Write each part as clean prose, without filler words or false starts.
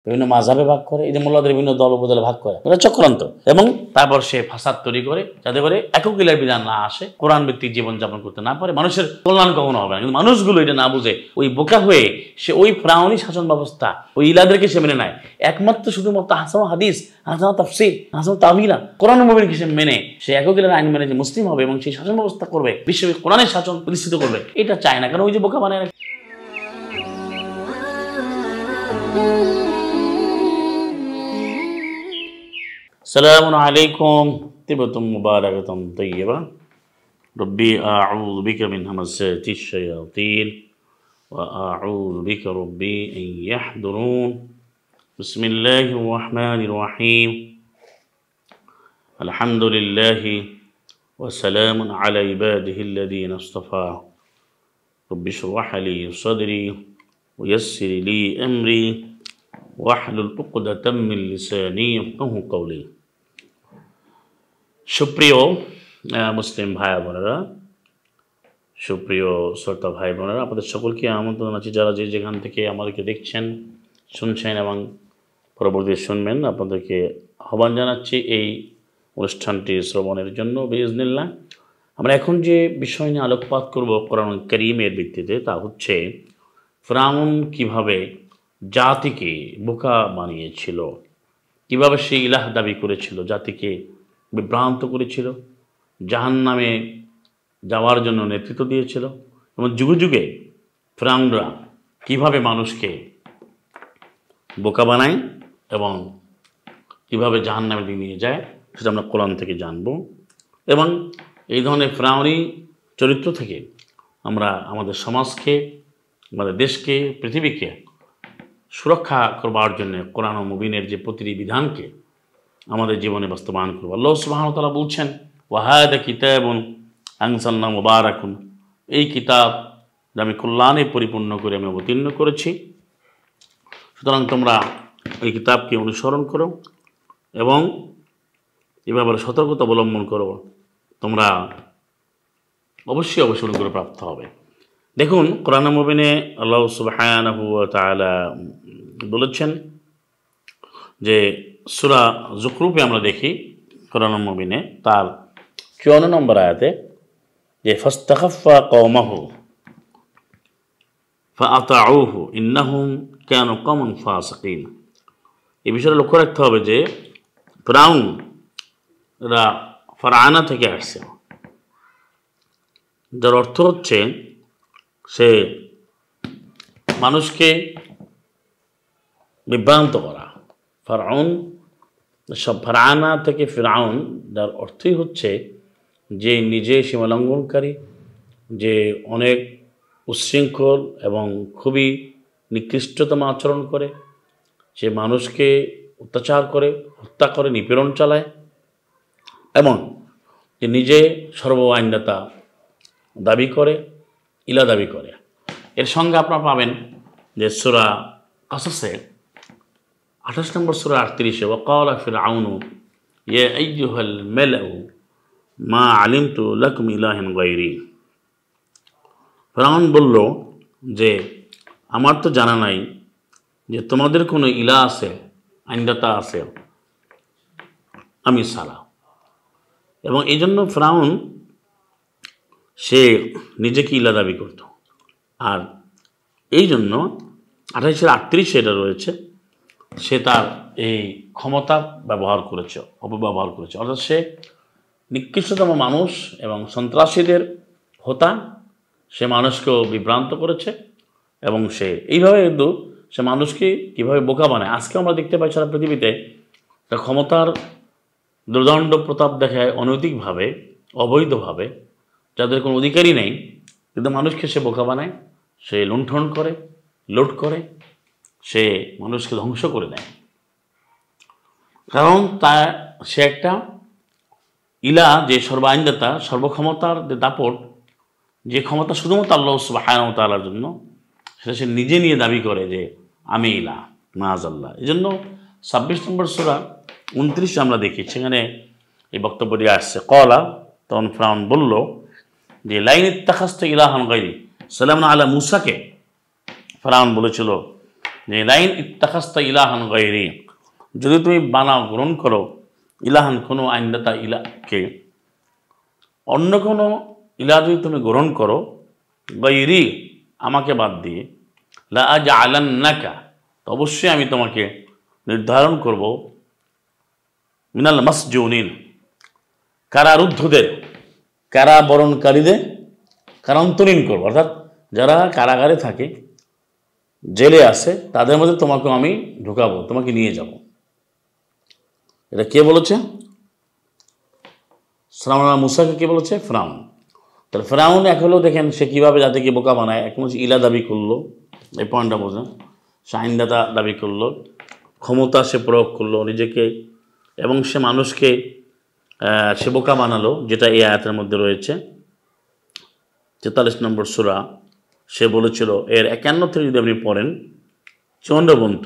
বিভিন্ন মাযহাবে ভাগ করে, এই যে মোল্লাদের বিভিন্ন দল উপদলে ভাগ করে, এটা চক্রান্ত। এবং তারপর সে ফাসাদ তৈরি করে যাতে করে একক ইলার বিধান না আসে, কোরআন ভিত্তিক জীবনযাপন করতে না পারে, মানুষের কল্যাণ কখনো হবে না। কিন্তু মানুষগুলো এটা না বুঝে ওই বোকা হয়ে সে ওই ফিরআউনি শাসন ব্যবস্থা, ওই ইলাদেরকে সে মেনে নেয়। একমাত্র শুধুমাত্র হাসান হাদিস, হাসান তাফসীর, হাসান তাওয়িল, কোরআন মুবিনকে সে মেনে সে একক ইলার আইন মেনে যে মুসলিম হবে এবং সেই শাসন ব্যবস্থা করবে, বিশ্বে কোরআনের শাসন প্রতিষ্ঠিত করবে, এটা চায় না। কারণ ওই যে বোকা বানায় রাখে। السلام عليكم طيبة مباركة طيبة ربي أعوذ بك من همزات الشياطين وأعوذ بك ربي أن يحضرون بسم الله الرحمن الرحيم الحمد لله وسلام على عباده الذين اصطفى رب اشرح لي صدري ويسر لي أمري واحلل عقدة من لساني يفقهوا قولي। সুপ্রিয় মুসলিম ভাই বোনেরা, সুপ্রিয় শ্রোতা ভাই বোনেরা, আপনাদের সকলকে আমন্ত্রণ জানাচ্ছি, যারা যে যেখান থেকে আমাদেরকে দেখছেন, শুনছেন এবং পরবর্তীতে শুনবেন, আপনাদেরকে আহ্বান জানাচ্ছি এই অনুষ্ঠানটি শ্রবণের জন্য বিইজনিল্লাহ। আমরা এখন যে বিষয় নিয়ে আলোকপাত করব কোরআন কারীমের ভিত্তিতে, তা হচ্ছে ফিরআউন কিভাবে জাতিকে বোকা বানিয়েছিল, কিভাবে সে ইলাহ দাবি করেছিল, জাতিকে বিভ্রান্ত করেছিল, জাহান্নামে যাওয়ার জন্য নেতৃত্ব দিয়েছিল, এবং যুগে যুগে ফিরআউনরা কীভাবে মানুষকে বোকা বানায় এবং কীভাবে জাহান্নামে নিয়ে যায়, সেটা আমরা কোরআন থেকে জানব। এবং এই ধরনের ফিরআউনি চরিত্র থেকে আমরা আমাদের সমাজকে, আমাদের দেশকে, পৃথিবীকে সুরক্ষা করবার জন্য কোরআন ও মুবিনের যে প্রতিটি বিধানকে আমাদের জীবনে বাস্তবায়ন করব। আল্লাহ সুবহানাহু ওয়া তাআলা বলছেন, ওয়া হাযা কিতাবুন আনজালনাহু মুবারাকুন, এই কিতাব আমি কল্যাণে পরিপূর্ণ করে আমি অবতীর্ণ করেছি, সুতরাং তোমরা এই কিতাবকে অনুসরণ করো এবং এভাবে সতর্কতা অবলম্বন করো, তোমরা অবশ্যই অবশ্যই করে প্রাপ্ত হবে। দেখুন, কোরআন মুবিনে আল্লাহ সুবহানাহু ওয়া তাআলা বলেছেন যে সূরা যুখরুফে আমরা দেখি কোরআন মুবিনে তার 54 নম্বর আয়াতে যে ফাস্তাখাফা কওমাহু ফাআতাউহু ইন্নাহুম কানু কওমান ফাসিকিন। এই বিষয়টা লক্ষ্য রাখতে হবে যে ফিরআউনরা ফারআনা থেকে আসছে, যার অর্থ হচ্ছে সে মানুষকে বিভ্রান্ত করা। ফারআনা থেকে ফিরআউন, যার অর্থই হচ্ছে যে নিজে সীমালঙ্ঘনকারী, যে অনেক উচ্ছৃঙ্খল এবং খুবই নিকৃষ্টতম আচরণ করে, সে মানুষকে অত্যাচার করে, হত্যা করে, নিপীড়ন চালায় এবং যে নিজে সর্বআইনদাতা দাবি করে, ইলা দাবি করে। এর সঙ্গে আপনারা পাবেন যে সূরা কাসাসে 28 নম্বর সূরা 38, ওয়াকালা ফিরআউনু ইয়া আইয়ুহাল মালাউ মা আলিমতু লাকুম ইলাহান গায়রি। ফিরআউন বলল যে আমার তো জানা নাই যে তোমাদের কোনো ইলাহ আছে, আইনদাতা আছে আমি ছাড়া। এবং এই জন্য ফিরআউন সে নিজেকে ইলা দাবি করত। আর এই জন্য 28-38 এটা রয়েছে, সে তার এই ক্ষমতা ব্যবহার করেছে, অপব্যবহার করেছে। অর্থাৎ সে নিকৃষ্টতম মানুষ এবং সন্ত্রাসীদের হোতা, সে মানুষকেও বিভ্রান্ত করেছে এবং সে এইভাবে কিন্তু সে মানুষকে কীভাবে বোকা বানায়। আজকে আমরা দেখতে পাই সারা পৃথিবীতে ক্ষমতার দুর্দণ্ড প্রতাপ দেখায় অনৈতিকভাবে, অবৈধভাবে, যাদের কোনো অধিকারই নেই, কিন্তু মানুষকে সে বোকা বানায়, সে লুণ্ঠন করে, লুট করে, সে মানুষকে ধ্বংস করে দেয়। কারণ সে একটা ইলা, যে সর্বাইনদাতা, সর্বক্ষমতার যে দাপট, যে ক্ষমতা শুধুমাত্র আল্লাহ সুবহানাহু ওয়া তাআলার জন্য, সেটা সে নিজে নিয়ে দাবি করে যে আমি ইলা, মাআযাল্লাহ। এই জন্য 26 নম্বর সূরা 29 আমরা দেখি, সেখানে এই বক্তব্যটি আসছে, ক্বালা, তখন ফিরআউন বলল যে লাইন ইত্তাখাযতু ইলাহান গায়রি, সালামুন আলা মূসাকে ফিরআউন বলেছিল যে লাইন ইত্তাখাস্তা ইলাহান গায়রি, যদি তুমি বানাও গ্রহণ করো ইলাহান কোনো আইনদাতা ইলাকে, অন্য কোনো ইলা যদি তুমি গ্রহণ করো গায়রি আমাকে বাদ দিয়ে, লা আজআলান্নাকা তো অবশ্যই আমি তোমাকে নির্ধারণ করব মিনাল মাসজুনিন কারারুদ্ধদের, কারাবরণকারীদের কারান্তরীণ করবো, অর্থাৎ যারা কারাগারে থাকে জেলে আছে তাদের মধ্যে তোমাকে আমি ঢুকাবো, তোমাকে নিয়ে যাব। এটা কে বলেছে? সালামুল্লাহ মুসাকে কে বলেছে? ফিরআউন। তাহলে ফিরআউন এক হলো দেখেন সে কীভাবে জাতিকে বোকা বানায়। এখন হচ্ছে ইলা দাবি করলো, এই পয়েন্টটা বোঝেন, সে আইনদাতা দাবি করলো, ক্ষমতা সে প্রয়োগ করলো নিজেকে, এবং সে মানুষকে সে বোকা বানালো, যেটা এই আয়াতের মধ্যে রয়েছে 43 নম্বর সূরা। সে বলেছিল এর 51 থেকে যদি আপনি পড়েন চন্দ্রবন্ত,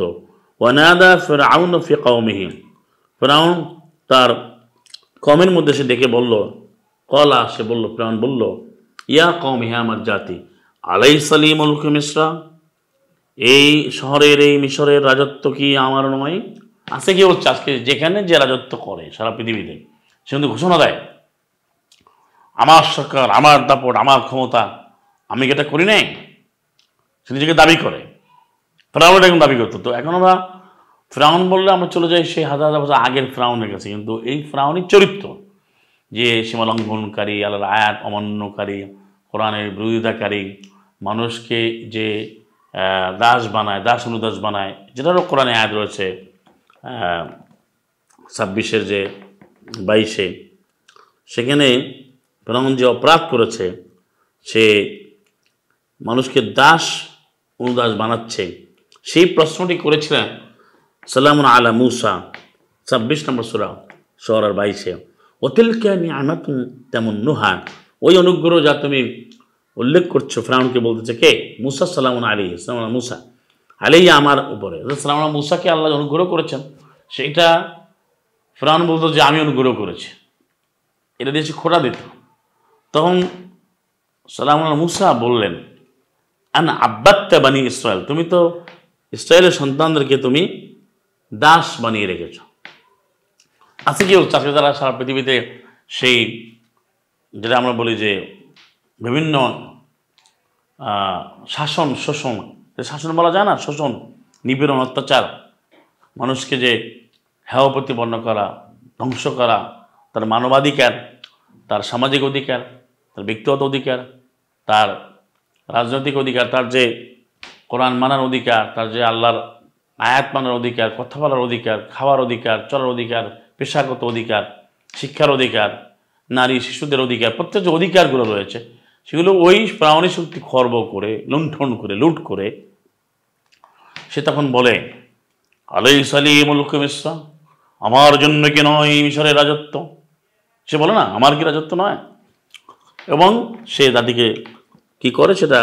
ওয়ানাদা ফিরআউন ফি কওমিহি, ফিরআউন তার কমের মধ্যে সে ডেকে বলল, কলা সে বলল, ফিরআউন বলল, ইয়া কওমি, হে আমার জাতি, আলাইসা লি মুলকু মিসরা, এই শহরের এই মিশরের রাজত্ব কি আমার নয়? আছে কি হচ্ছে আজকে যেখানে যে রাজত্ব করে সারা পৃথিবীতে, সে কিন্তু ঘোষণা দেয় আমার সরকার, আমার দাপট, আমার ক্ষমতা, আমি কি এটা করি নাই? সে নিজেকে দাবি করে। ফিরআউন এরকম দাবি করতো। তো এখন আমরা ফিরআউন বললে আমরা চলে যাই সেই হাজার হাজার বছর আগের ফিরআউনের কাছে, কিন্তু এই ফিরআউনের চরিত্র যে সীমা লঙ্ঘনকারী, আল্লাহর আয়াত অমান্যকারী, কোরআনের বিরোধিতাকারী, মানুষকে যে দাস বানায়, দাস অনুদাস বানায়, যেটারও কোরআনে আয়াত রয়েছে 26-এর যে 22-এ, সেখানে ফিরআউন যে অপরাধ করেছে, সে মানুষকে দাস অনুদাস বানাচ্ছে, সেই প্রশ্নটি করেছিলেন সালামুন আলা মুসা 26 নম্বর সূরা সূরা 22-এ, ওয়াতিলকা নিআমাতুন তামুন্নুহা, ওই অনুগ্রহ যা তুমি উল্লেখ করছো, ফিরআউনকে বলতেছে কে? মুসা সালামুন আলাইহি, সালাম মুসা আলাইহি, আমার উপরে। সালাম মুসাকে আল্লাহ অনুগ্রহ করেছেন, সেইটা ফিরআউন বলতো যে আমি অনুগ্রহ করেছি, এটা দিয়ে সে খোঁটা দিত। তখন সালাম মুসা বললেন, আন আব্বাত্তা বানি ইসরায়েল, তুমি তো ইসরায়েলের সন্তানদেরকে তুমি দাস বানিয়ে রেখেছ। আছে কি হচ্ছে আজকে যারা সারা পৃথিবীতে সেই যেটা আমরা বলি যে বিভিন্ন শাসন শোষণ, শাসন বলা যায় না, শোষণ, নিপীড়ন, অত্যাচার, মানুষকে যে হেয় প্রতিপন্ন করা, ধ্বংস করা, তার মানবাধিকার, তার সামাজিক অধিকার, তার ব্যক্তিগত অধিকার, তার রাজনৈতিক অধিকার, তার যে কোরআন মানার অধিকার, তার যে আল্লাহর আয়াত মানার অধিকার, কথা বলার অধিকার, খাওয়ার অধিকার, চলার অধিকার, পেশাগত অধিকার, শিক্ষার অধিকার, নারী শিশুদের অধিকার, প্রত্যেক যে অধিকারগুলো রয়েছে সেগুলো ওই প্রাণী শক্তি খর্ব করে, লুণ্ঠন করে, লুট করে সে তখন বলে, আলাইসা লি মুলকু মিসর, আমার জন্য কি নয় মিশরের রাজত্ব? সে বলে না আমার কি রাজত্ব নয়? এবং সে দাদিকে কি করে সেটা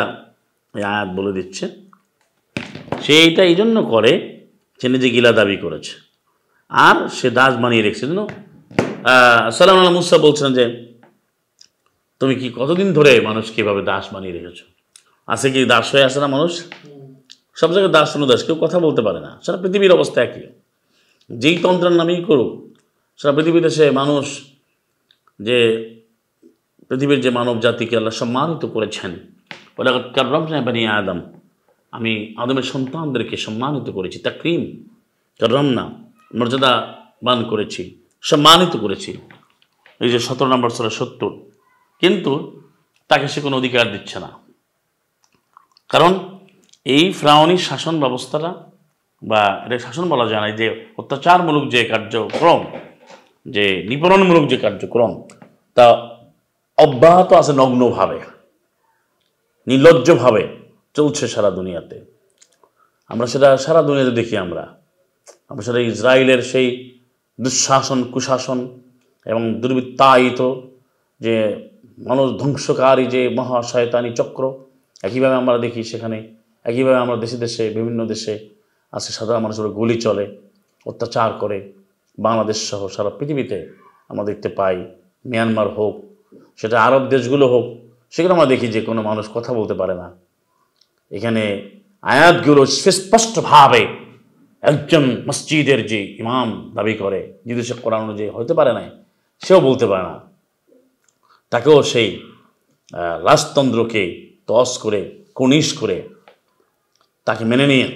আয়াত বলে দিচ্ছে। সে এইটা এই জন্য করে, সে নিজে গিলা দাবি করেছে আর সে দাস বানিয়ে রেখেছে। সালাম আল্লাহ মুসা বলছেন যে তুমি কি কতদিন ধরে মানুষকে এভাবে দাস বানিয়ে রেখেছো? আছে কি দাস হয়ে আসে না মানুষ? সব জায়গায় দাস অনুদাস, কেউ কথা বলতে পারে না। সারা পৃথিবীর অবস্থা একই, যেই তন্ত্রের নামেই করুক, সারা পৃথিবীতে সে মানুষ, যে পৃথিবীর যে মানব জাতিকে আল্লাহ সম্মানিত করেছেন, ওয়ালাকাদ কাররামনা বানি আদম, আমি আদমের সন্তানদেরকে সম্মানিত করেছি, তাকরিম কাররামনা, মর্যাদাবান করেছি, সম্মানিত করেছি। এই যে 17 নম্বর সূরা 70, কিন্তু তাকে সে কোনো অধিকার দিচ্ছে না। কারণ এই ফিরআউনি শাসন ব্যবস্থাটা, বা এটা শাসন বলা যায় না, যে অত্যাচারমূলক যে কার্যক্রম, যে নিপীড়নমূলক যে কার্যক্রম, তা অব্যাহত আছে, নগ্নভাবে, নির্লজ্জভাবে চলছে সারা দুনিয়াতে। আমরা সেটা সারা দুনিয়াতে দেখি। আমরা সেটা ইসরায়েলের সেই দুঃশাসন, কুশাসন এবং দুর্বৃত্তায়িত যে মানুষ ধ্বংসকারী যে মহাশয়তানি চক্র, একইভাবে আমরা দেখি সেখানে। একইভাবে আমরা দেশে দেশে, বিভিন্ন দেশে আছে সাধারণ মানুষের গুলি চলে, অত্যাচার করে। বাংলাদেশ সহ সারা পৃথিবীতে আমরা দেখতে পাই, মিয়ানমার হোক, সেটা আরব দেশগুলো হোক, সেখানে আমরা দেখি যে কোনো মানুষ কথা বলতে পারে না। এখানে আয়াতগুলো সুস্পষ্টভাবে একজন মসজিদের যে ইমাম দাবি করে, যদি সে কোরআন অনুযায়ী হতে পারে না, সেও বলতে পারে না, তাকেও সেই রাজতন্ত্রকে তস করে কনিশ করে তাকে মেনে নিয়ে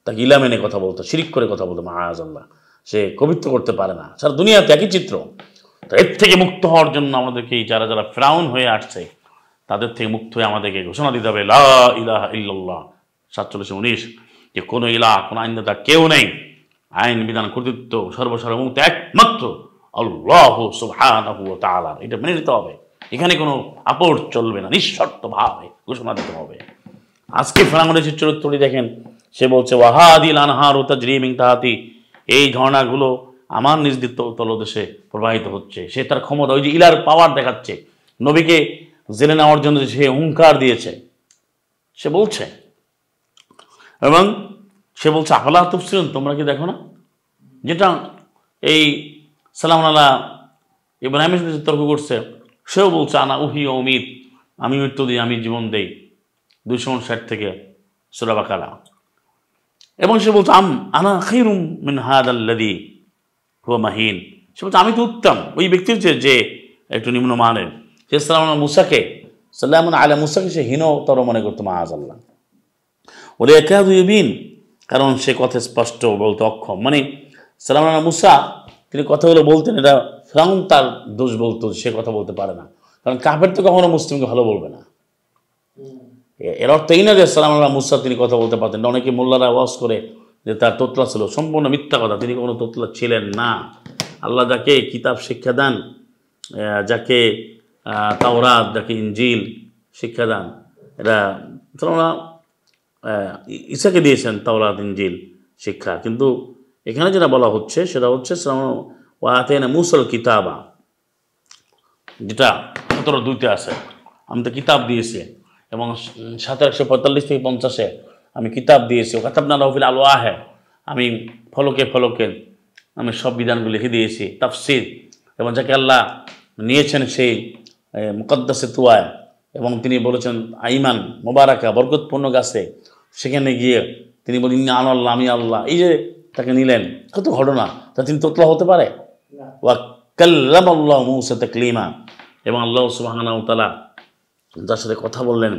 তাকে ইলা মেনে কথা বলতো, শিরিক করে কথা বলতো, মাআযাল্লাহ, সে কবিত্ব করতে পারে না। সারা দুনিয়াতে একই চিত্র। তো এর থেকে মুক্ত হওয়ার জন্য আমাদেরকে যারা যারা ফিরাউন হয়ে আসছে তাদের থেকে মুক্ত হয়ে আমাদেরকে ঘোষণা দিতে হবে লা ইলাহা ইল্লাল্লাহ 47-19, যে কোনো ইলাহ, কোনো আইনদাতা কেউ নেই, আইন বিধান কর্তৃত্ব সর্বসার্বভৌমত্ব একমাত্র আল্লাহ সুবহানাহু ওয়া তাআলা। এটা মেনে নিতে হবে, এখানে কোনো আপোষ চলবে না, নিঃশর্তভাবে ঘোষণা দিতে হবে। আজকে ফিরআউনের যে চরিত্রটি দেখেন, সে বলছে ওয়াহাদিল আনহারু তাজরি মিন তাহতি, এই ঝর্ণাগুলো আমার নিজ তলদেশে প্রবাহিত হচ্ছে। সে তার ক্ষমতা, ওই যে ইলার পাওয়ার দেখাচ্ছে, নবীকে জেলে নেওয়ার জন্য সে হুঙ্কার দিয়েছে, সে বলছে, এবং সে বলছে আফালা তুবসিরুন, তোমরা কি দেখো না? যেটা এই সালামুন আলা ইব্রাহিমের সাথে তর্ক করছে, সেও বলছে আনা উহি উমিদ, আমি মৃত্যু দিই, আমি জীবন দেই, 260 থেকে সূরা বাকারা। এবং সে বলছে আনা খায়রুম মিন হাদাল্লাযী হুয়া মাহিন, সে বলছে আমি তো উত্তম ওই ব্যক্তির যে একটু নিম্নমানের। সে সালামুন আলা মুসাকে সে হীনতর মনে করতো, মাআযাল্লাহ। ওরে একাদু ইউবিন, কারণ সে কথা স্পষ্ট বলতে অক্ষম। মানে সালামুন আলা মুসা, তিনি কথাগুলো বলতেন, এটা ফিরআউন তার দোষ বলতো, সে কথা বলতে পারে না, কারণ কাফের তো কখনো মুসলিমকে ভালো বলবে না। এর অর্থ এই না যে সালামুন আলা মুসা তিনি কথা বলতে পারতেন না। অনেকে মোল্লারা ওয়াজ করে যে তার তোতলা ছিল, সম্পূর্ণ মিথ্যা কথা, তিনি কোনো তোতলা ছিলেন না। আল্লাহ যাকে কিতাব শিক্ষা দেন, যাকে তাওরাত, যাকে ইনজিল শিক্ষা দেন, এটা ঈসাকে দিয়েছেন তাওরাত ইনজিল শিক্ষা। কিন্তু এখানে যেটা বলা হচ্ছে সেটা হচ্ছে ওয়াতাইনা মুসাল কিতাবা, যেটা 17:2 আছে, আমি তো কিতাব দিয়েছি, এবং 145 থেকে 50 আমি কিতাব দিয়েছি। কাতাবনা লাহু ফিল আলওয়াহে, আমি ফলকে ফলকে আমি সব বিধানগুলো লিখে দিয়েছি। তাফসির, এবং যাকে আল্লাহ নিয়েছেন সেই মুকদ্দাসে তুয়ায়, এবং তিনি বলেছেন আইমান মোবারাকা, বরকতপূর্ণ গাছে, সেখানে গিয়ে তিনি বলেন ইন্না আনা আল্লাহ, আমি আল্লাহ। এই যে তাকে নিলেন, কত ঘটনা, তা তিনি তোতলা হতে পারে? ওয়া কাল্লামাল্লাহু মূসা তাকলিমা, এবং আল্লাহ সুবহানাহু ওয়া তাআলা যার সাথে কথা বললেন,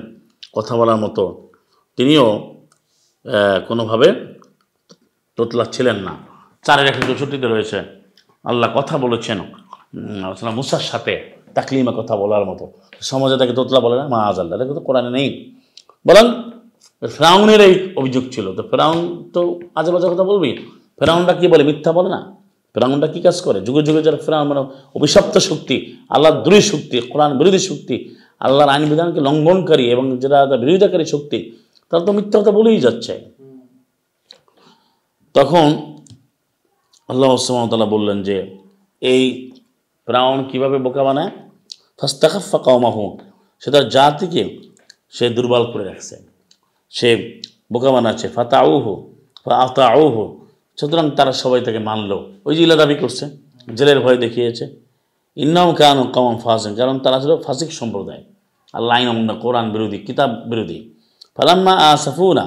কথা বলার মতো তিনিও কোনোভাবে তোতলা ছিলেন না। 4:164 রয়েছে আল্লাহ কথা বলেছেন মুসার সাথে তাকলিমা, কথা বলার মতো। সমাজে তাকে তোতলা বলে না, মাআযাল্লাহ, এটা তো কোরআনে নেই। বলেন ফিরআউনের এই অভিযোগ ছিল, তো ফিরআউন তো আজে বাজে কথা বলবি। ফিরআউনটা কি বলে? মিথ্যা বলে না। ফিরআউনটা কি কাজ করে? যুগে যুগে যারা ফিরআউন মানে অভিশপ্ত শক্তি, আল্লাহর দ্রোহী শক্তি, কোরআন বিরোধী শক্তি, আল্লাহর আইন বিধানকে লঙ্ঘনকারী এবং যারা বিরোধিতাকারী শক্তি, তারা তো মিথ্যা কথা বলেই যাচ্ছে। তখন আল্লাহ সুবহানাহু ওয়া তাআলা বললেন যে এই ফিরআউন কিভাবে বোকা বানায়, ফাস্তাখাফা কওমাহু, সে তার জাতিকে সে দুর্বল করে রাখছে, সে বোকা বানাচ্ছে। ফাতাউহু ফাআতাউহু, সুতরাং তারা সবাই তাকে মানলো। ওই যে ইলা দাবি করছে, জেলের ভয় দেখিয়েছে। ইন্নাহুম কানু কওমান ফাসিক, কারণ তারা ছিল ফাসিক সম্প্রদায়, আল্লাহ আইন অমান্য, কোরআন বিরোধী, কিতাব বিরোধী। ফালাম্মা আসাফুনা,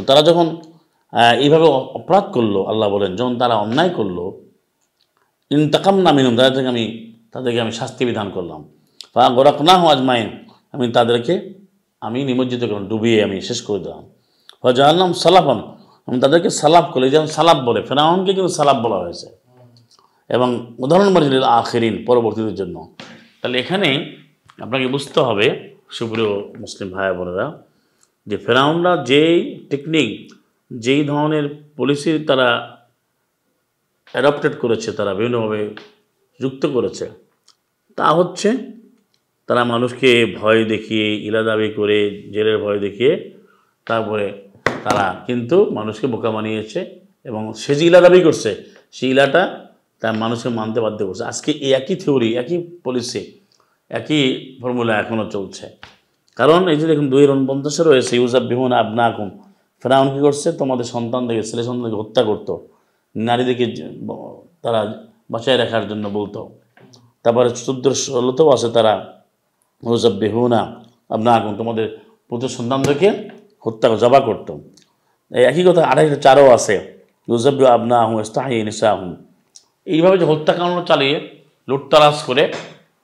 তারা যখন এইভাবে অপরাধ করলো, আল্লাহ বলেন যখন তারা অন্যায় করলো, ইনতাকামনা মিনহুম, তাদেরকে আমি শাস্তি বিধান করলাম। ফাগরাকনাহুম আজমাইন, আমি তাদেরকে নিমজ্জিত করলাম, ডুবিয়ে আমি শেষ করে দিলাম। ফাজআলনাহুম সালাফান, আমি তাদেরকে সালাফ করলাম। যেমন সালাফ বলে, ফিরআউনকে কিন্তু সালাফ বলা হয়েছে, এবং উদাহরণ লিল আখিরিন, পরবর্তীদের জন্য। তাহলে এখানে আপনাকে বুঝতে হবে সুপ্রিয় মুসলিম ভাই বোনেরা, যে ফিরআউনরা যেই টেকনিক, যেই ধরনের পলিসি তারা অ্যাডপ্টেড করেছে, তারা বিভিন্নভাবে যুক্ত করেছে, তা হচ্ছে তারা মানুষকে ভয় দেখিয়ে, ইলা দাবি করে, জেলের ভয় দেখিয়ে, তারপরে তারা কিন্তু মানুষকে বোকা বানিয়েছে, এবং সে যে ইলা দাবি করছে সেই ইলাটা তার মানুষকে মানতে বাধ্য করছে। আজকে এই একই থিওরি, একই পলিসি, একই ফর্মুলা এখনও চলছে। কারণ এই যে দেখুন 2:49 রয়েছে ইউযাব্বিহুনা আবনাকুম, ফিরআউন কী করছে? তোমাদের সন্তানদেরকে, ছেলে সন্তানকে হত্যা করতো, নারীদেরকে তারা বাঁচায় রাখার জন্য বলতো। তারপরে 14-16 আছে তারা ইউযাব্বিহুনা আবনাকুম, তোমাদের পুত্র সন্তানদেরকে হত্যা জবা করত। এই একই কথা 28-4 আছে, ইউযাব্বিহু আবনাআহুম ওয়া ইস্তাহয়ী নিসাআহুম। এইভাবে যে হত্যাকাণ্ড চালিয়ে লুটতরাজ করে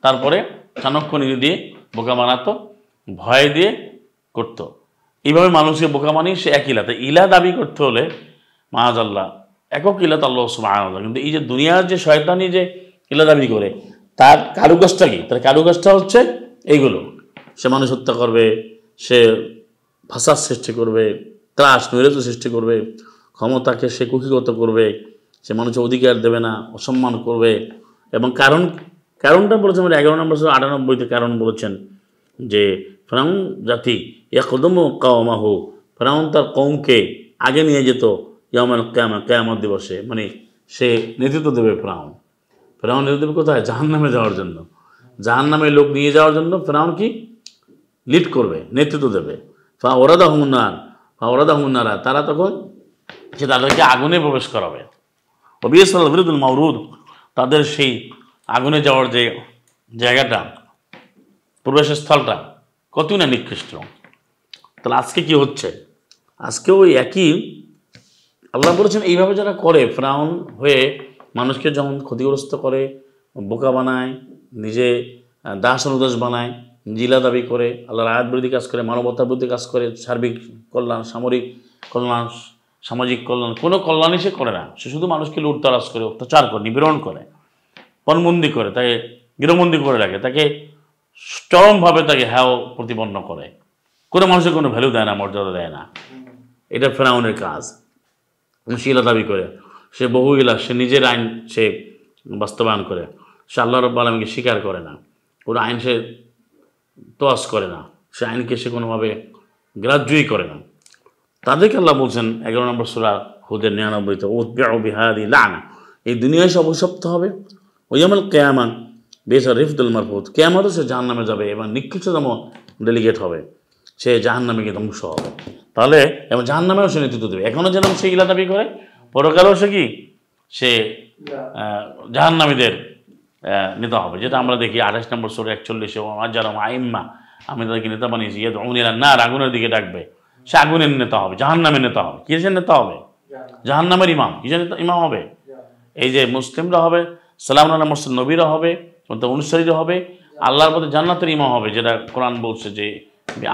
তারপরে চাণক্য নিজে দিয়ে বোকা বানাতো, ভয় দিয়ে করতো। এইভাবে মানুষকে বোকা বানিয়ে সে এক ইলা। তাই ইলা দাবি করতে হলে মাআযাল্লাহ একক ইলা তো আল্লাহ সুবহানাহু ওয়া তাআলা। কিন্তু এই যে দুনিয়ার যে শয়তানি যে ইলা দাবি করে, তার কারুকাজটা কি? তার কারুকাজটা হচ্ছে এইগুলো। সে মানুষ হত্যা করবে, সে ফাসাদ সৃষ্টি করবে, ত্রাস নৈরাজ্য সৃষ্টি করবে, ক্ষমতাকে সে কুক্ষিগত করবে, সে মানুষের অধিকার দেবে না, অসম্মান করবে। এবং কারণটা বলেছেন 11 নম্বর সূরা 98-তে কারণ বলেছেন যে ফিরআউন জাতি ইয়াকদুমু কওমাহু, ফিরআউন তার কওমকে আগে নিয়ে যেত ইয়াউমাল কিয়ামা, কিয়ামত দিবসে। মানে সে নেতৃত্ব দেবে। ফিরআউন নেতৃত্ব দেবে কোথায়? জাহান্নামে যাওয়ার জন্য। জাহান্নামে লোক নিয়ে যাওয়ার জন্য ফিরআউন কি লিড করবে, নেতৃত্ব দেবে। ফাওরাদাহুম নারা, তারা তখন সে তাদেরকে আগুনে প্রবেশ করাবে। ওবিয়াসাল বিরুদুল মাওরুদ, তাদের সেই আগুনে যাওয়ার যে জায়গাটা, প্রবেশের স্থলটা কতই না নিকৃষ্ট। তাহলে আজকে কি হচ্ছে? আজকে ওই একই আল্লাহ বলেছেন এইভাবে যারা করে, ফিরআউন হয়ে মানুষকে যেমন ক্ষতিগ্রস্ত করে, বোকা বানায়, নিজে দাস অনুদাস বানায়, জিলা দাবি করে, আল্লাহর আয়াত বিরোধী কাজ করে, মানবতার বিরোধী কাজ করে, সার্বিক কল্যাণ, সামরিক কল্যাণ, সামাজিক কল্যাণ, কোনো কল্যাণই সে করে না। সে শুধু মানুষকে লুটতরাজ করে, অত্যাচার করে, নিপীড়ন করে, পণবন্দি করে, তাকে গৃহবন্দী করে রাখে, তাকে চরমভাবে তাকে হ্যাও প্রতিপন্ন করে, কোনো মানুষের কোনো ভ্যালু দেয় না, মর্যাদা দেয় না। এটা ফিরআউনের কাজ। সে ইলা দাবি করে, সে বহু ইলা, সে নিজের আইন সে বাস্তবায়ন করে, সে আল্লাহ রাব্বুল আলামিনকে স্বীকার করে না, কোনো আইন সে তোয়াজ করে না, সে আইনকে সে কোনোভাবে গ্রাহ্যই করে না। তাদেরকে আল্লাহ বলছেন 11 নম্বর সূরা হুদের 99-তে, উতবিউ বিহাদি লানা, এই দুনিয়ায় সে অভিশপ্ত হবে। ওয়াউমাল কিয়ামা বিসা রিফদুল মারফুদ, কিয়ামতে সে জাহান্নামে যাবে এবং নিকৃষ্টতম ডেলিগেট হবে, সে জাহান্নামে গিয়ে ধ্বংস হবে। তাহলে এবং জাহান্নামেও সে নেতৃত্ব দেবে। এখনও যেন সে ইলা দাবি করে, পরকালেও সে কি সে জাহান্নামীদের নেতা হবে। যেটা আমরা দেখি 28 নম্বর সূরা 41-এ, ওয়াজারাম আইম্মা, আমি তাদেরকে নেতা বানিয়েছি, ইয়াদউনা ইলান নার, আগুনের দিকে ডাকবে। সে আগুনের নেতা হবে, জাহান্নামের নেতা হবে। কিসের নেতা হবে? জাহান্নামের ইমাম। কিসের ইমাম হবে? এই যে মুসলিমরা হবে, সালাম আলাইহি মুরসাল নবীরা হবে, অনুসারীরা হবে, আল্লাহর পথে জান্নাতের ইমাম হবে, যেটা কোরআন বলছে যে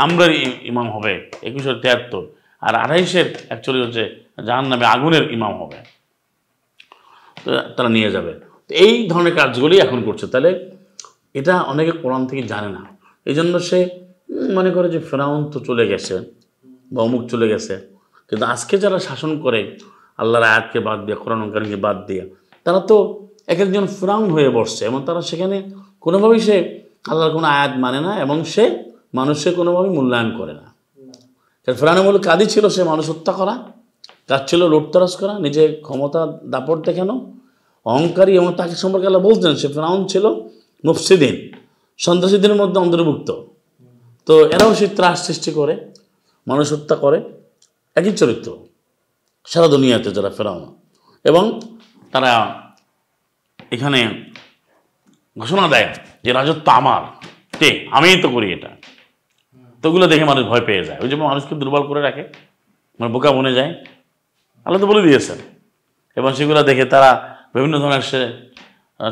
আমরার ইমাম হবে 2173, আর 28-41 হচ্ছে জাহান্নামে আগুনের ইমাম হবে, তারা নিয়ে যাবে। তো এই ধরনের কাজগুলি এখন করছে। তাহলে এটা অনেকে কোরআন থেকে জানে না, এই জন্য সে মনে করে যে ফিরআউন তো চলে গেছে বা অমুক চলে গেছে। কিন্তু আজকে যারা শাসন করে আল্লাহর আয়াতকে বাদ দিয়ে, কোরআন কারীমকে বাদ দিয়ে, তারা তো এক একজন ফিরআউন হয়ে বসছে এবং তারা সেখানে কোনোভাবেই সে আল্লাহর কোনো আয়াত মানে না এবং সে মানুষের কোনোভাবেই মূল্যায়ন করে না। ফিরআউনের মূল কাজই ছিল সে মানুষ হত্যা করা, কাজ ছিল লুটতরাজ করা, নিজে ক্ষমতা দাপট দেখানো, অহংকারী। এবং তাকে সম্পর্কে আল্লাহ বলতেন সে ফিরআউন ছিল মুফসিদিন, সন্ত্রাসীদের মধ্যে অন্তর্ভুক্ত। তো এরাও সে ত্রাস সৃষ্টি করে, মানুষ হত্যা করে, একই চরিত্র সারা দুনিয়াতে যারা ফিরআউন। এবং তারা এখানে ঘোষণা দেয় যে রাজত্ব আমার, কে আমিই তো করি এটা। তো ওগুলো দেখে মানুষ ভয় পেয়ে যায়, ওই জন্য মানুষকে দুর্বল করে রাখে, মানে বোকা বনে যায়। আল্লাহ তো বলে দিয়েছেন। এবং সেগুলো দেখে তারা বিভিন্ন ধরনের সে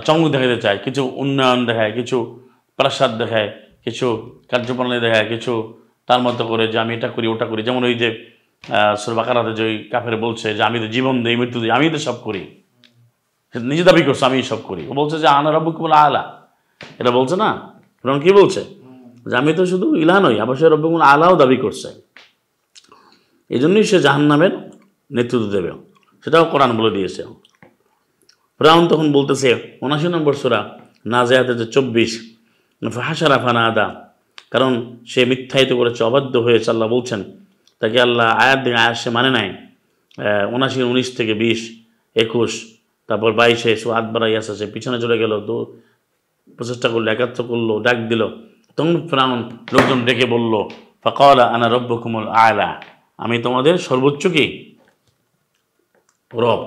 চমক দেখাতে চায়, কিছু উন্নয়ন দেখায়, কিছু প্রাসাদ দেখায়, কিছু কার্যপ্রণালী দেখায়, কিছু তার মতো করে যে আমি এটা করি ওটা করি। যেমন ওই যে সূরা বাকারাতে যে ওই কাফের বলছে যে আমি তো জীবন দিই, মৃত্যু দিই, আমি তো সব করি, নিজে দাবি করছে আমি সব করি। ও বলছে যে আনা রাব্বুকুমুল আলা, এটা বলছে না, কারণ কি বলছে যে আমি তো শুধু ইলাহ নই, আবার সে রাব্বুকুমুল আলাও দাবি করছে। এই জন্যই সে জাহান্নামের নেতৃত্ব দেবে, সেটাও কোরআন বলে দিয়েছে। ফিরআউন তখন বলতেছে 79 নম্বর সূরা নাজিয়াতে যে 24, ফাহাশারা ফানাদা, কারণ সে মিথ্যায়িত করেছে, অবাধ্য হয়েছে। আল্লাহ বলছেন তাকে আল্লাহ আয়াত দিয়ে আয়াত সে মানে নাই। 79, 19 থেকে 20, 21, তারপর 22-এ সুয়াদ বাড়াইয়াছে, সে পিছনে চলে গেল, প্রচেষ্টা করলো, একাত্র করলো, ডাক দিল। তখন ফিরআউন লোকজন ডেকে বলল ফাকালা আনা রাব্বুকুমুল আলা, আমি তোমাদের সর্বোচ্চ কি রব,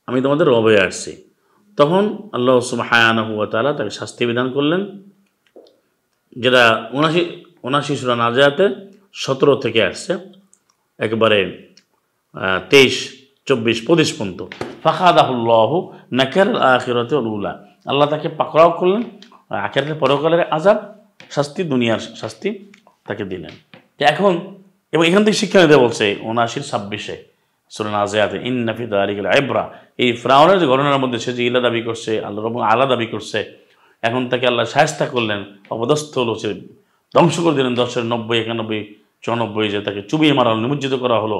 আমি তোমাদের রব হয়ে আসছি। তখন আল্লাহ সুবহানাহু ওয়া তাআলা তাকে শাস্তি বিধান করলেন, যেটা 79 সূরা নাজিয়াতে 17 থেকে আসছে। একেবারে 23, 24, 25 পর্যন্ত। ফাখাদাহুল্লাহু নাকাল আখিরাতি ওয়াল উলা, আল্লাহ তাকে পাকড়াও করলেন, আখিরাতের পরকালের আযাব, শাস্তি, দুনিয়ার শাস্তি তাকে দিলেন। এখন এবং এখান থেকে শিক্ষা নিতে বলছে 79-26 সূরা নাজিয়াতে, ইন্না ফি যালিকা লাইবরা। এই ফিরআউনের যে ঘটনার মধ্যে সে যে ইলা দাবি করছে, আল্লাহর রব আলা দাবি করছে, এখন তাকে আল্লাহ শায়েস্তা করলেন, অপদস্থ হলো, সে ধ্বংস করে দিলেন। 10-এর 90, 91, 94 যে তাকে চুবিয়ে মারা হলো, নিমজ্জিত করা হলো।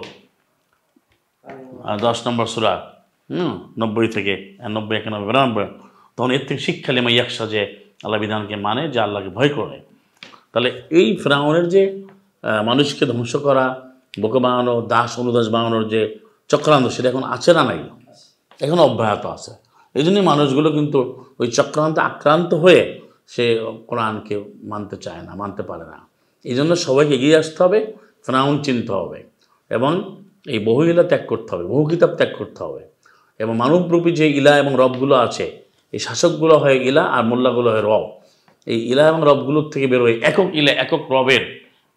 10 নম্বর সূরা 90 থেকে 90, 91, 92। তখন এর থেকে শিক্ষা লিমা ইয়াকশা, যে আল্লাহ বিধানকে মানে, যে আল্লাহকে ভয় করে। তাহলে এই ফিরআউনের যে মানুষকে ধ্বংস করা, বোকা বানানো, দাস অনুদাস বানানোর যে চক্রান্ত, সেটা এখন আছে না নাই? এখন অব্যাহত আছে। এই জন্যই মানুষগুলো কিন্তু ওই চক্রান্তে আক্রান্ত হয়ে সে কোরআনকে মানতে চায় না, মানতে পারে না। এই জন্য সবাইকে এগিয়ে আসতে হবে, ফিরআউন চিনতে হবে, এবং এই বহু ইলা ত্যাগ করতে হবে, বহু কিতাব ত্যাগ করতে হবে, এবং মানবরূপী যে ইলা এবং রবগুলো আছে, এই শাসকগুলো হয় ইলা আর মোল্লাগুলো হয় রব। এই ইলা এবং রবগুলোর থেকে বেরোয় একক ইলা, একক রবের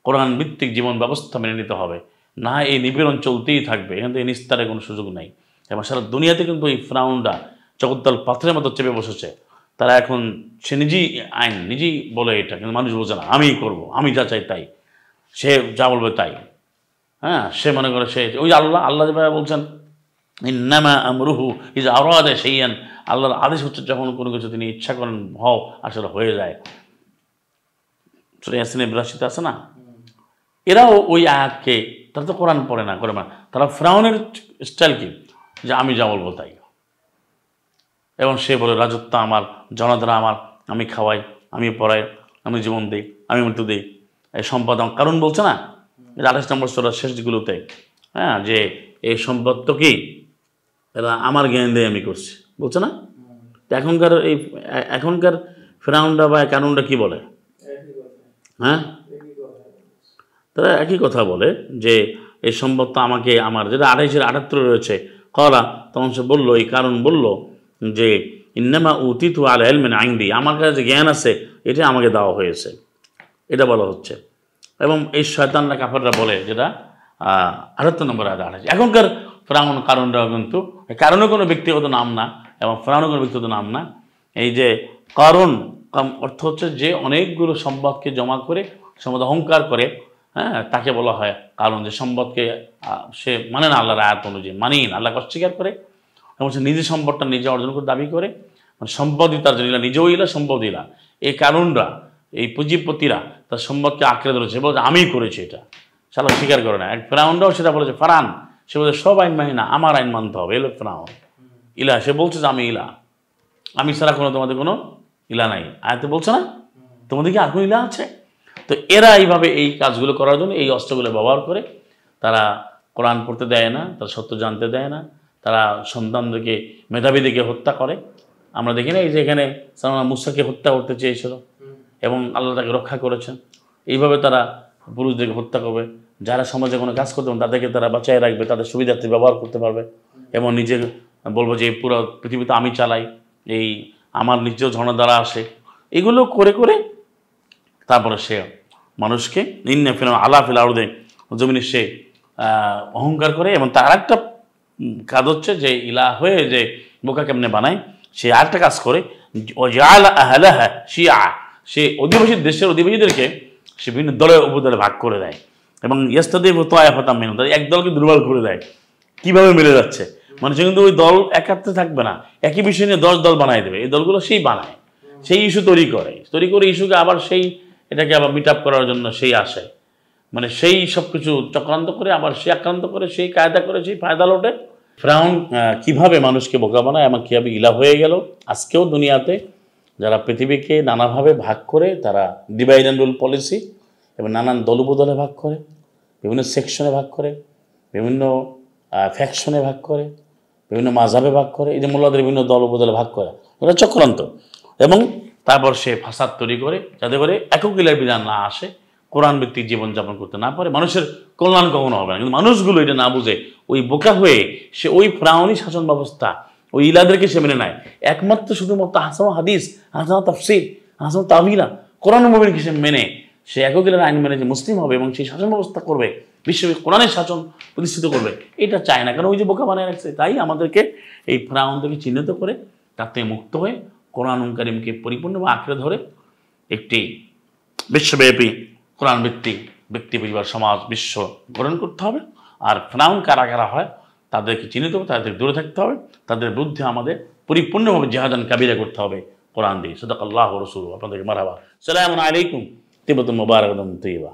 কোরআন ভিত্তিক জীবন ব্যবস্থা মেনে নিতে হবে। না এই নিপীড়ন চলতেই থাকবে, এখান থেকে নিস্তারের কোনো সুযোগ নেই। এবং সারা দুনিয়াতে কিন্তু এই ফিরআউনরা জগদ্দল পাথরের মতো চেপে বসেছে। তারা এখন সে নিজেই আইন, নিজেই বলে এটা, কিন্তু মানুষ বোঝে না, আমিই করবো, আমি যা চাই তাই, সে যা বলবে তাই। হ্যাঁ, সে মনে করে সে ওই আল্লাহ যেভাবে বলছেন, ইন্নামা আমরুহু ইযা আরাদা শাইআন, আল্লাহর আদেশ হচ্ছে যখন কোনো কিছু তিনি ইচ্ছা করেন হও, আসলে হয়ে যায়। সূরা ইয়াসিনের 82 আছে না? এরাও ওই আয়াতকে, তারা তো কোরআন পড়ে না, করে না, তারা ফিরআউনের স্টাইল কি, যে আমি যা বলবো তাই। এবং সে বলে রাজত্ব আমার, জনতারা আমার, আমি খাওয়াই, আমি পড়াই, আমি জীবন দিই, আমি মৃত্যু দিই, এই সম্পদ আমার। কারণ বলছে না 28 নম্বর সূরার শেষগুলোতে, হ্যাঁ, যে এই সম্পদ তো কি এরা আমার জ্ঞান দিয়ে আমি করছি, বলছে না? এখনকার ফিরআউনরা বা কানুনরা কি বলে? হ্যাঁ, তারা একই কথা বলে যে এই সম্পদ তো আমাকে, আমার, যেটা 28-78 রয়েছে কলা। তখন সে বললো, এই কারণ বললো যে ইন্নামা উতিতু আলা ইলমিন ইনদি, আমার কাছে যে জ্ঞান আছে এটা আমাকে দেওয়া হয়েছে, এটা বলা হচ্ছে। এবং এই শয়তানরা, কাফেররা বলে, যেটা 78 নম্বর আয়াত 28। এখনকার ফিরআউন কারণরাও কিন্তু, কারণে কোনো ব্যক্তিগত নাম না, এবং ফিরআউনের কোনো ব্যক্তিগত নাম না। এই যে কারণ অর্থ হচ্ছে যে অনেকগুলো সম্পদকে জমা করে সম্পদ অহংকার করে, হ্যাঁ, তাকে বলা হয় কারণ। যে সম্পদকে সে মানে না, আল্লাহর আয়াত অনুযায়ী মানি না, আল্লাহকে অস্বীকার করে, এবং সে নিজের সম্পদটা নিজে অর্জন করে দাবি করে, মানে সম্পদই তার জন্য, নিজেও ইলা, সম্পদ ইলা। এই কারণরা, এই পুঁজিপতিরা তার সম্পদকে আঁকড়ে ধরেছে, বলছে আমি করেছি, এটা সালা স্বীকার করে না। এক ফিরআউনরাও সেটা বলেছে, ফারান, সে বলছে সব আইন মানি না, আমার আইন মানতে হবে। এলো ফিরআউন ইলা, সে বলছে যে আমি ইলা, আমি ছাড়া কোনো তোমাদের কোনো ইলা নাই। আয়াতে বলছে না তোমাদের কি আর কোনো ইলা আছে? তো এরা এইভাবে এই কাজগুলো করার জন্য এই অস্ত্রগুলো ব্যবহার করে। তারা কোরআন পড়তে দেয় না, তারা সত্য জানতে দেয় না, তারা সন্তানদেরকে, মেধাবীদেরকে হত্যা করে। আমরা দেখি না এই যে এখানে সালমান মুসাকে হত্যা করতে চেয়েছিল, এবং আল্লাহ তাকে রক্ষা করেছেন। এইভাবে তারা পুরুষদেরকে হত্যা করবে, যারা সমাজে কোনো কাজ করতে পারে তাদেরকে তারা বাঁচায় রাখবে, তাদের সুবিধার্থে ব্যবহার করতে পারবে, এবং নিজে বলবো যে পুরো পৃথিবীতে আমি চালাই, এই আমার নিজেও ঝর্ণা দ্বারা আসে। এগুলো করে করে তারপরে সে মানুষকে ইন্না ফিল আলা ফিল আরদে, জমিনে সে অহংকার করে। এবং তার একটা কাজ হচ্ছে যে ইলা হয়ে যে বোকা কেমনে বানায়, সে আরেকটা কাজ করে, সে অধিবাসী দেশের অধিবাসীদেরকে সে বিভিন্ন দলে উপদলে ভাগ করে দেয়, এবং ইয়াস্তাদিফ তায়েফাতাম মিনহুম, এক দলকে দুর্বল করে দেয়। কিভাবে মিলে যাচ্ছে, মানে সে কিন্তু ওই দল একাত্রে থাকবে না, একই বিষয় নিয়ে 10 দল বানাই দেবে। এই দলগুলো সেই বানায়, সেই ইস্যু তৈরি করে ইস্যুকে আবার সেই এটাকে আবার মিট আপ করার জন্য সেই আসে, মানে সেই সব কিছু চক্রান্ত করে আবার সে আক্রান্ত করে, সেই কায়দা করে, সেই ফায়দা লোটে। ফিরআউন কিভাবে মানুষকে বোকা বানায় এবং কীভাবে ইলা হয়ে গেল। আজকেও দুনিয়াতে যারা পৃথিবীকে নানাভাবে ভাগ করে, তারা ডিভাইড অ্যান্ড রুল পলিসি এবং নানান দলবদলে ভাগ করে, বিভিন্ন সেকশনে ভাগ করে, বিভিন্ন ফ্যাকশনে ভাগ করে, বিভিন্ন মাযহাবে ভাগ করে, এই যে মোল্লাদের বিভিন্ন দলবদলে ভাগ করে, এটা চক্রান্ত। এবং তারপর সে ফাসাদ তৈরি করে, যাতে করে একক ইলার বিধান না আসে, কোরআন ভিত্তিক জীবনযাপন করতে না পারে, মানুষের কল্যাণ কখনো হবে না। কিন্তু মানুষগুলো এটা না বুঝে ওই বোকা হয়ে সে ওই ফিরআউনি শাসন ব্যবস্থা, ওই ইলাদেরকে সে মেনে নেয়। একমাত্র শুধুমাত্র আহসান হাদিস, আহসান তাফসীর, আহসান তাওয়িলা, কোরআন মুবিনকে সে মেনে সে এককের আইন মেনে যে মুসলিম হবে এবং সেই শাসন ব্যবস্থা করবে, বিশ্বব্যাপী কোরআনের শাসন প্রতিষ্ঠিত করবে, এটা চায় না। কারণ ওই যে বোকা বানিয়ে রাখছে। তাই আমাদেরকে এই ফেরাউন থেকে চিহ্নিত করে তার থেকে মুক্ত হয়ে কোরআন কারিমকে পরিপূর্ণভাবে আঁকড়ে ধরে একটি বিশ্বব্যাপী কোরআন ভিত্তিক ব্যক্তি, পরিবার, সমাজ, বিশ্ব গঠন করতে হবে। আর ফেরাউন কারা কারা হয় তাদেরকে চিহ্নিত হবে, তাদের দূরে থাকতে হবে, তাদের বিরুদ্ধে আমাদের পরিপূর্ণভাবে জিহাদান কাবিরা করতে হবে কোরআন দিয়ে। সাদাকাল্লাহু ওয়া রাসূলুহু। আপনাদেরকে মারহাবা। আসসালামু আলাইকুম। তিবাতুম মুবারাকাতুম তৈয়বা।